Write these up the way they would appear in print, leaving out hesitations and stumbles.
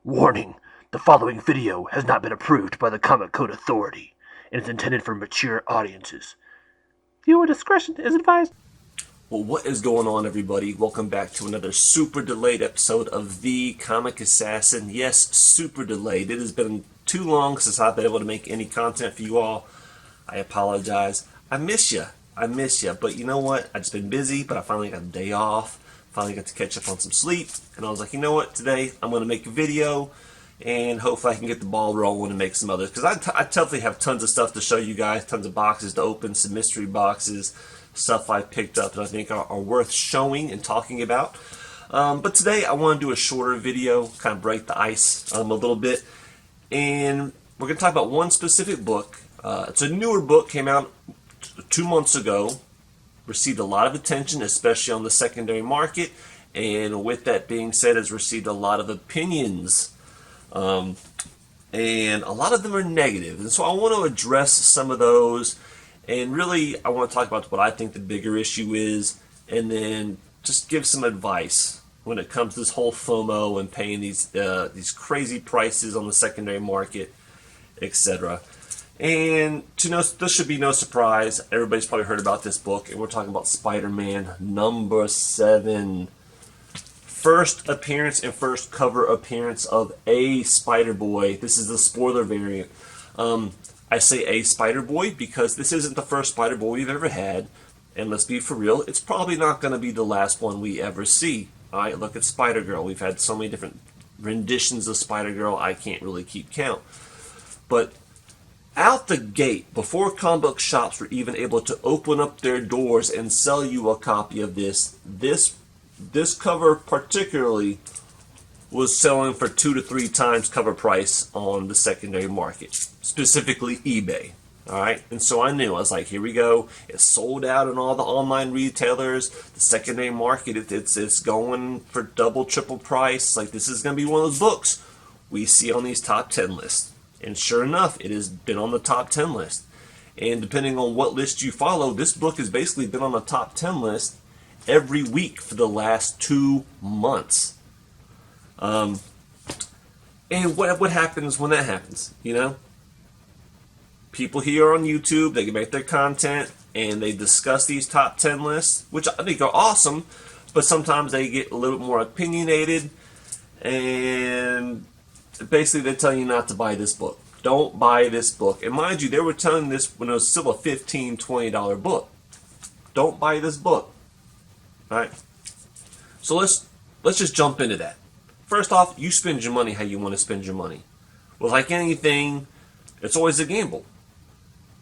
Warning: the following video has not been approved by the Comic Code Authority and is intended for mature audiences. Viewer discretion is advised. Well, what is going on, everybody? Welcome back to another super delayed episode of The Comic Assassin. Yes, super delayed. It has been too long since I've been able to make any content for you all. I apologize. I miss you. But you know what? I've just been busy, but I finally got a day off. Finally got to catch up on some sleep. And I was like, you know what? Today I'm going to make a video. And hopefully I can get the ball rolling and make some others. Because I definitely have tons of stuff to show you guys. Tons of boxes to open. Some mystery boxes. Stuff I picked up that I think are worth showing and talking about. But today I want to do a shorter video. Kind of break the ice a little bit. And we're going to talk about one specific book. It's a newer book. Came out 2 months ago. Received a lot of attention, especially on the secondary market. And with that being said, has received a lot of opinions. And a lot of them are negative. And so I want to address some of those. And really, I want to talk about what I think the bigger issue is. And then just give some advice when it comes to this whole FOMO and paying these crazy prices on the secondary market, etc. And this should be no surprise. Everybody's probably heard about this book. And we're talking about Spider-Man #7. First appearance and first cover appearance of a Spider-Boy. This is the spoiler variant. I say a Spider-Boy because this isn't the first Spider-Boy we've ever had. And let's be for real, it's probably not going to be the last one we ever see. Alright, look at Spider-Girl. We've had so many different renditions of Spider-Girl, I can't really keep count. But out the gate, before comic book shops were even able to open up their doors and sell you a copy of this cover particularly was selling for 2 to 3 times cover price on the secondary market, specifically eBay. Alright, and so I knew, I was like, here we go. It's sold out in all the online retailers. The secondary market, it's going for double, triple price. Like, this is going to be one of those books we see on these top 10 lists. And sure enough, it has been on the top 10 list. And depending on what list you follow, this book has basically been on the top 10 list every week for the last 2 months. And what happens when that happens, you know? People here on YouTube, they make their content and they discuss these top 10 lists, which I think are awesome, but sometimes they get a little bit more opinionated and basically they tell you not to buy this book. Don't buy this book. And mind you, they were telling this when it was still a $15, $20 book. Don't buy this book. Alright? So let's just jump into that. First off, you spend your money how you want to spend your money. Well, like anything, it's always a gamble.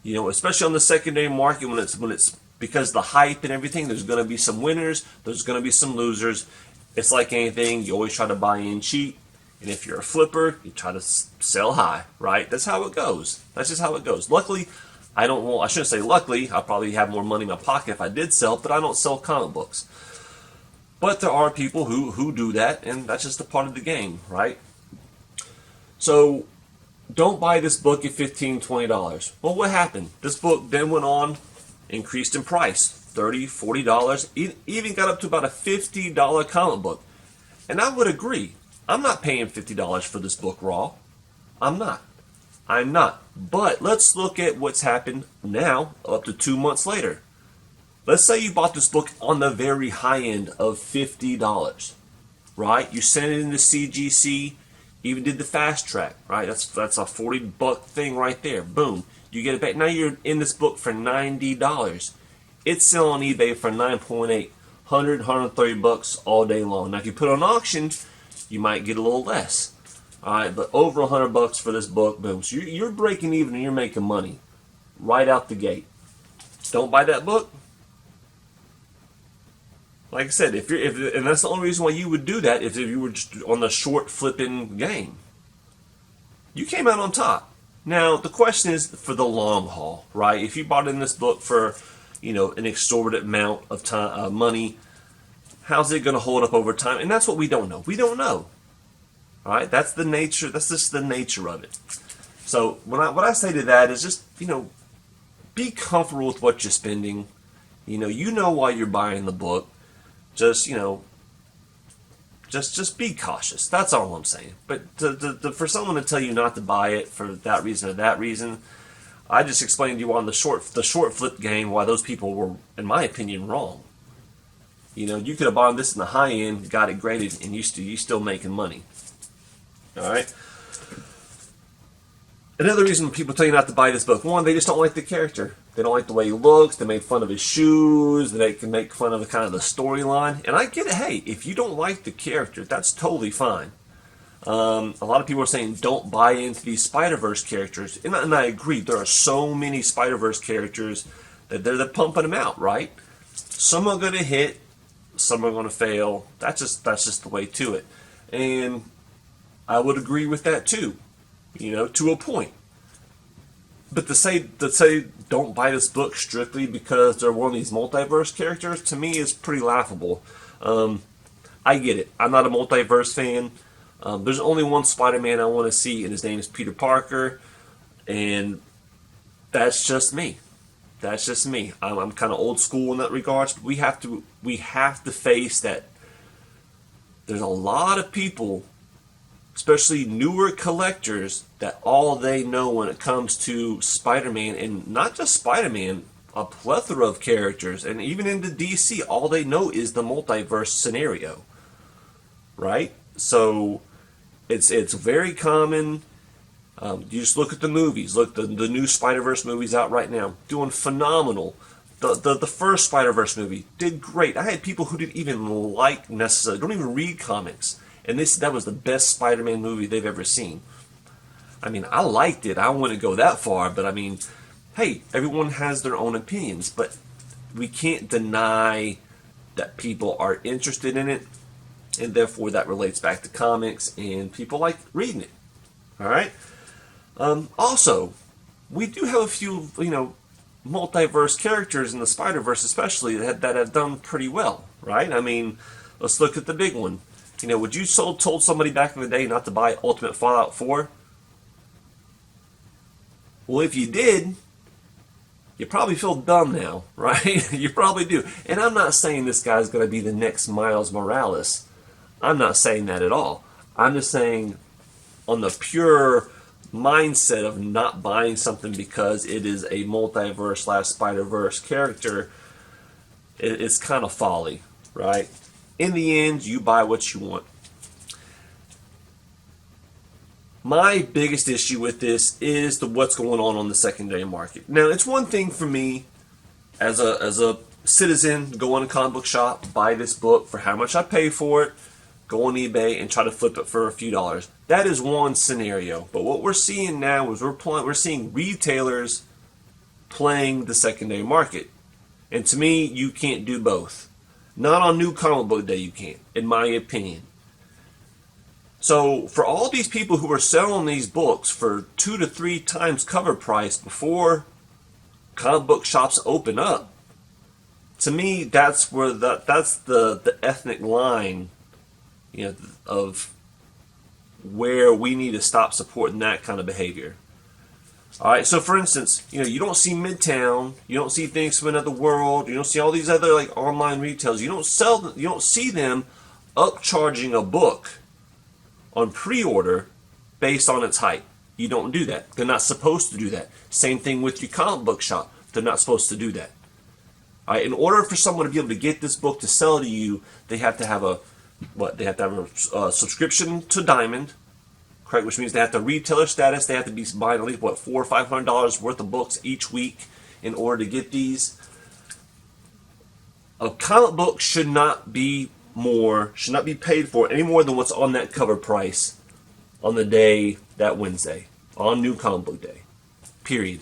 You know, especially on the secondary market when it's because the hype and everything, there's going to be some winners, there's going to be some losers. It's like anything, you always try to buy in cheap. And if you're a flipper, you try to sell high, right? That's how it goes. That's just how it goes. Luckily, I shouldn't say luckily, I'll probably have more money in my pocket if I did sell, but I don't sell comic books. But there are people who do that, and that's just a part of the game, right? So, don't buy this book at $15, $20. Well, what happened? This book then went on, increased in price, $30, $40, even got up to about a $50 comic book. And I would agree. I'm not paying $50 for this book raw. I'm not. But let's look at what's happened now, up to 2 months later. Let's say you bought this book on the very high end of $50, right? You sent it into CGC, even did the fast track, right? That's a $40 thing right there. Boom. You get it back. Now you're in this book for $90. It's selling on eBay for $9.8, $130 all day long. Now if you put it on auction, you might get a little less. Alright, but over $100 for this book, boom. So you're breaking even and you're making money right out the gate. Don't buy that book. Like I said, and that's the only reason why you would do that if you were just on the short flipping game. You came out on top. Now the question is for the long haul, right? If you bought in this book for, an exorbitant amount of time, money, how's it going to hold up over time? And that's what we don't know. We don't know. All right, that's the nature. That's just the nature of it. So what I say to that is just be comfortable with what you're spending. You know why you're buying the book. Just Just be cautious. That's all I'm saying. But for someone to tell you not to buy it for that reason or that reason, I just explained to you on the short flip game why those people were, in my opinion, wrong. You know, you could have bought this in the high end, got it graded, and you still making money. All right. Another reason people tell you not to buy this book: one, they just don't like the character. They don't like the way he looks. They make fun of his shoes. They can make fun of the kind of the storyline. And I get it. Hey, if you don't like the character, that's totally fine. A lot of people are saying don't buy into these Spider-Verse characters, and I agree. There are so many Spider-Verse characters that they're pumping them out, right? Some are going to hit, some are going to fail. That's just the way to it, and I would agree with that too. You know, to a point. But to say don't buy this book strictly because they're one of these multiverse characters, to me is pretty laughable. I get it. I'm not a multiverse fan. There's only one Spider-Man I want to see, and his name is Peter Parker, and that's just me. That's just me. I'm kind of old school in that regards. But we have to face that there's a lot of people, especially newer collectors, that all they know when it comes to Spider-Man, and not just Spider-Man, a plethora of characters, and even into DC, all they know is the multiverse scenario, right? So it's very common. You just look at the movies. Look, the new Spider-Verse movies out right now, doing phenomenal. The first Spider-Verse movie did great. I had people who didn't even like necessarily, don't even read comics, and that was the best Spider-Man movie they've ever seen. I mean, I liked it. I wouldn't go that far, but I mean, hey, everyone has their own opinions, but we can't deny that people are interested in it, and therefore that relates back to comics, and people like reading it. All right? Also, we do have a few, multiverse characters in the Spider-Verse especially that have done pretty well, right? I mean, let's look at the big one. Would you told somebody back in the day not to buy Ultimate Fallout 4? Well, if you did, you probably feel dumb now, right? You probably do. And I'm not saying this guy's going to be the next Miles Morales. I'm not saying that at all. I'm just saying on the pure mindset of not buying something because it is a multiverse / Spider-Verse character, it's kind of folly, right? In the end, you buy what you want. My biggest issue with this is what's going on the secondary market. Now, it's one thing for me as a citizen, go in a comic book shop, buy this book for how much I pay for it, go on eBay and try to flip it for a few dollars. That is one scenario. But what we're seeing now is we're seeing retailers playing the secondary market. And to me, you can't do both. Not on New Comic Book Day you can't, in my opinion. So for all these people who are selling these books for 2 to 3 times cover price before comic book shops open up, to me that's the ethnic line, of where we need to stop supporting that kind of behavior. All right, so for instance, you don't see Midtown, you don't see Things from Another World, you don't see all these other like online retailers. You don't see them upcharging a book on pre-order based on its height. You don't do that. They're not supposed to do that. Same thing with your comic book shop. They're not supposed to do that. All right, in order for someone to be able to get this book to sell to you, they have to have a subscription to Diamond, correct? Which means they have the retailer status. They have to be buying at least $400 or $500 worth of books each week in order to get these. A comic book should not be paid for any more than what's on that cover price on the day, that Wednesday, on New Comic Book Day. Period.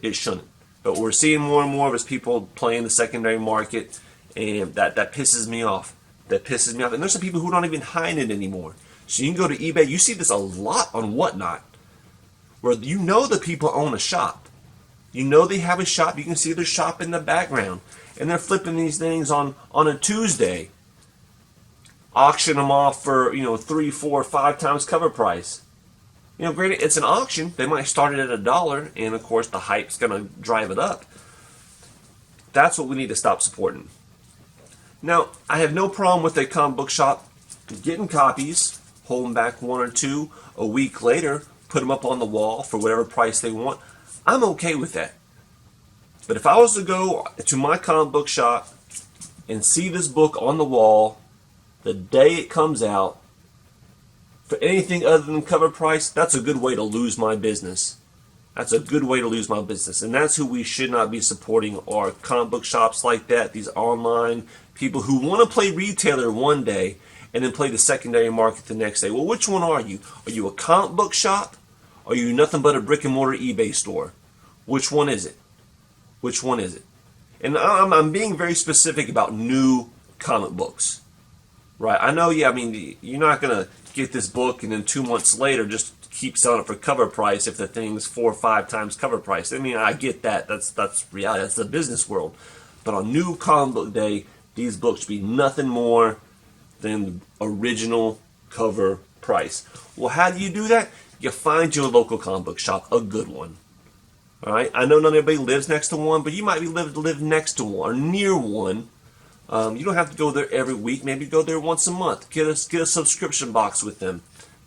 It shouldn't. But what we're seeing more and more of is people playing the secondary market, and that pisses me off. That pisses me off. And there's some people who don't even hide it anymore. So you can go to eBay. You see this a lot on Whatnot, where the people own a shop. They have a shop. You can see their shop in the background. And they're flipping these things on a Tuesday. Auction them off for 3, 4, 5 times cover price. Granted, it's an auction. They might start it at $1, and of course the hype's gonna drive it up. That's what we need to stop supporting. Now, I have no problem with a comic book shop getting copies, holding back one or two, a week later, put them up on the wall for whatever price they want. I'm okay with that. But if I was to go to my comic book shop and see this book on the wall the day it comes out for anything other than cover price, that's a good way to lose my business. That's a good way to lose my business. And that's who we should not be supporting, are comic book shops like that, these online people who want to play retailer one day and then play the secondary market the next day. Well, which one are you? Are you a comic book shop? Are you nothing but a brick and mortar eBay store? Which one is it? Which one is it? And I'm being very specific about new comic books. Right? I know, yeah, I mean, you're not going to get this book and then 2 months later just keep selling it for cover price if the thing's 4 or 5 times cover price. I mean, I get that. That's reality. That's the business world. But on new comic book day, these books should be nothing more than the original cover price. Well, how do you do that? You find you a local comic book shop, a good one. All right? I know not everybody lives next to one, but you might live next to one or near one. You don't have to go there every week. Maybe go there once a month. Get a subscription box with them.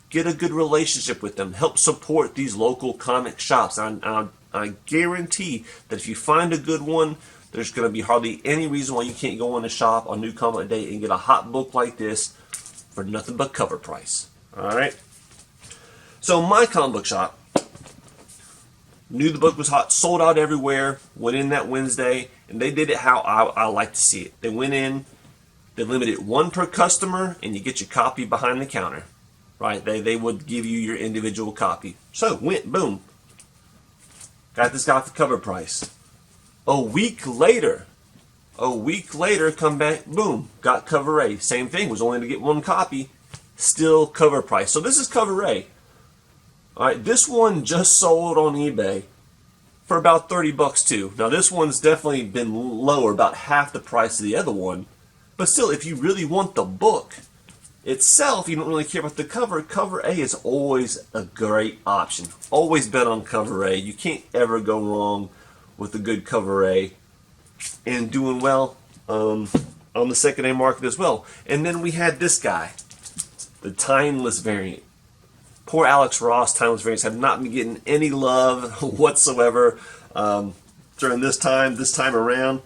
Get a good relationship with them. Help support these local comic shops. I guarantee that if you find a good one, there's going to be hardly any reason why you can't go in a shop on New Comic Day and get a hot book like this for nothing but cover price. All right? So my comic book shop knew the book was hot, sold out everywhere, went in that Wednesday, and they did it how I like to see it. They went in, they limited one per customer, and you get your copy behind the counter. Right? They would give you your individual copy. So, went, boom. Got this guy for cover price. A week later, come back, boom, got cover A. Same thing, was only to get one copy, still cover price. So this is cover A. All right, this one just sold on eBay for about 30 bucks too. Now this one's definitely been lower, about half the price of the other one. But still, if you really want the book itself, you don't really care about the cover. Cover A is always a great option. Always bet on cover A. You can't ever go wrong with a good cover A and doing well on the secondary market as well. And then we had this guy, the timeless variant. Poor Alex Ross timeless variants have not been getting any love whatsoever during this time around.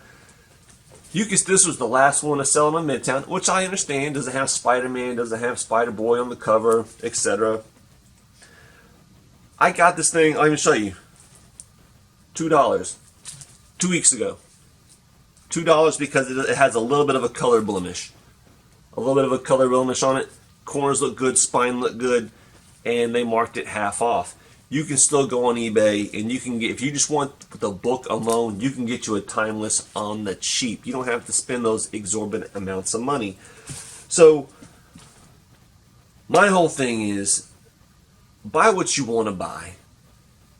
This was the last one to sell on Midtown, which I understand. Doesn't have Spider-Man, doesn't have Spider-Boy on the cover, etc. I got this thing, I'll even show you. $2. 2 weeks ago. $2 because it has a little bit of a color blemish. A little bit of a color blemish on it. Corners look good, spine look good, and they marked it half off. You can still go on eBay and you can get, if you just want the book alone, you can get you a timeless on the cheap. You don't have to spend those exorbitant amounts of money. So my whole thing is buy what you want to buy.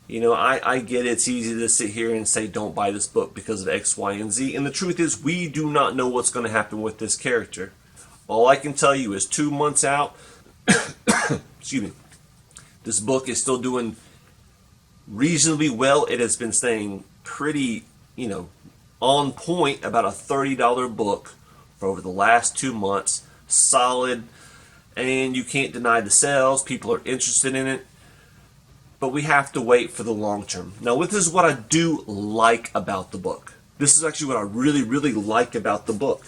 You know, I get it's easy to sit here and say don't buy this book because of X, Y, and Z. And the truth is we do not know what's going to happen with this character. All I can tell you is 2 months out, excuse me, this book is still doing reasonably well. It has been staying pretty, on point, about a $30 book for over the last 2 months. Solid, and you can't deny the sales. People are interested in it. But we have to wait for the long term. Now, this is what I do like about the book. This is actually what I really, really like about the book.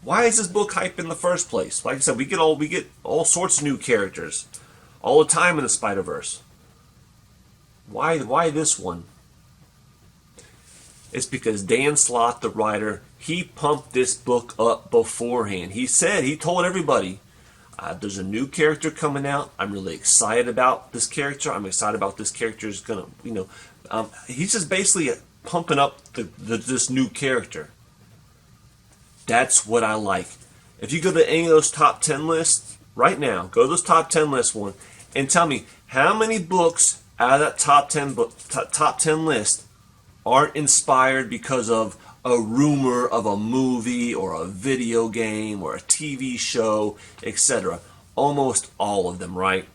Why is this book hype in the first place? Like I said, we get all sorts of new characters all the time in the Spider-Verse. Why this one? It's because Dan Slott, the writer, he pumped this book up beforehand. He told everybody, there's a new character coming out. I'm really excited about this character. I'm excited about this character is gonna, he's just basically pumping up this new character. That's what I like. If you go to any of those top 10 lists right now, go to those top 10 lists one, and tell me how many books out of that top 10 list aren't inspired because of a rumor of a movie or a video game or a TV show, etc. Almost all of them, right?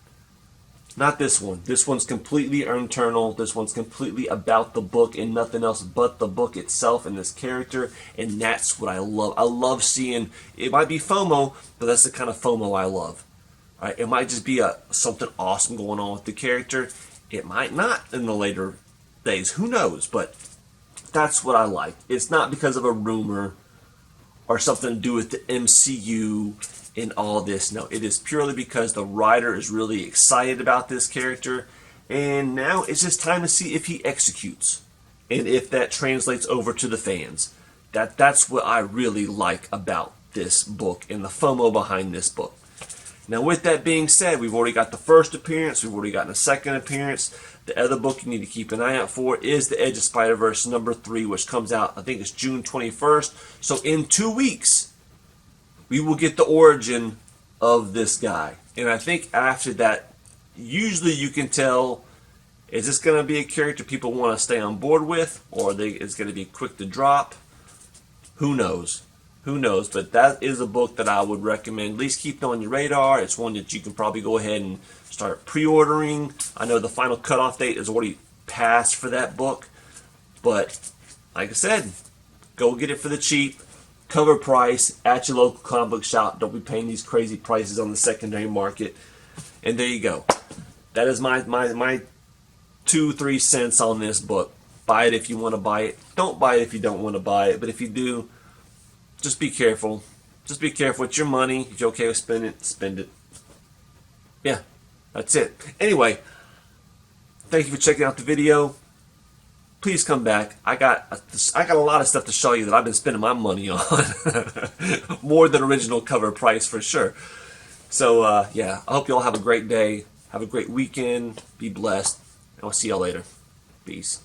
Not this one. This one's completely internal. This one's completely about the book and nothing else but the book itself and this character. And that's what I love. I love seeing, it might be FOMO, but that's the kind of FOMO I love. Right? It might just be something awesome going on with the character. It might not in the later days. Who knows? But that's what I like. It's not because of a rumor or something to do with the MCU and all this. No, it is purely because the writer is really excited about this character, and now it's just time to see if he executes and if that translates over to the fans. That's what I really like about this book and the FOMO behind this book. Now, with that being said, we've already got the first appearance. We've already gotten a second appearance. The other book you need to keep an eye out for is The Edge of Spider-Verse #3, which comes out, I think it's June 21st. So in 2 weeks, we will get the origin of this guy. And I think after that, usually you can tell, is this going to be a character people want to stay on board with, or is going to be quick to drop? Who knows? Who knows? But that is a book that I would recommend. At least keep it on your radar. It's one that you can probably go ahead and start pre-ordering. I know the final cutoff date is already passed for that book. But like I said, go get it for the cheap. Cover price at your local comic book shop. Don't be paying these crazy prices on the secondary market. And there you go. That is my 2-3 cents on this book. Buy it if you want to buy it. Don't buy it if you don't want to buy it. But if you do, just be careful. Just be careful with your money. If you're okay with spending it, spend it. Yeah, that's it. Anyway, thank you for checking out the video. Please come back. I got a lot of stuff to show you that I've been spending my money on. More than original cover price for sure. So, yeah, I hope you all have a great day. Have a great weekend. Be blessed. And I'll see y'all later. Peace.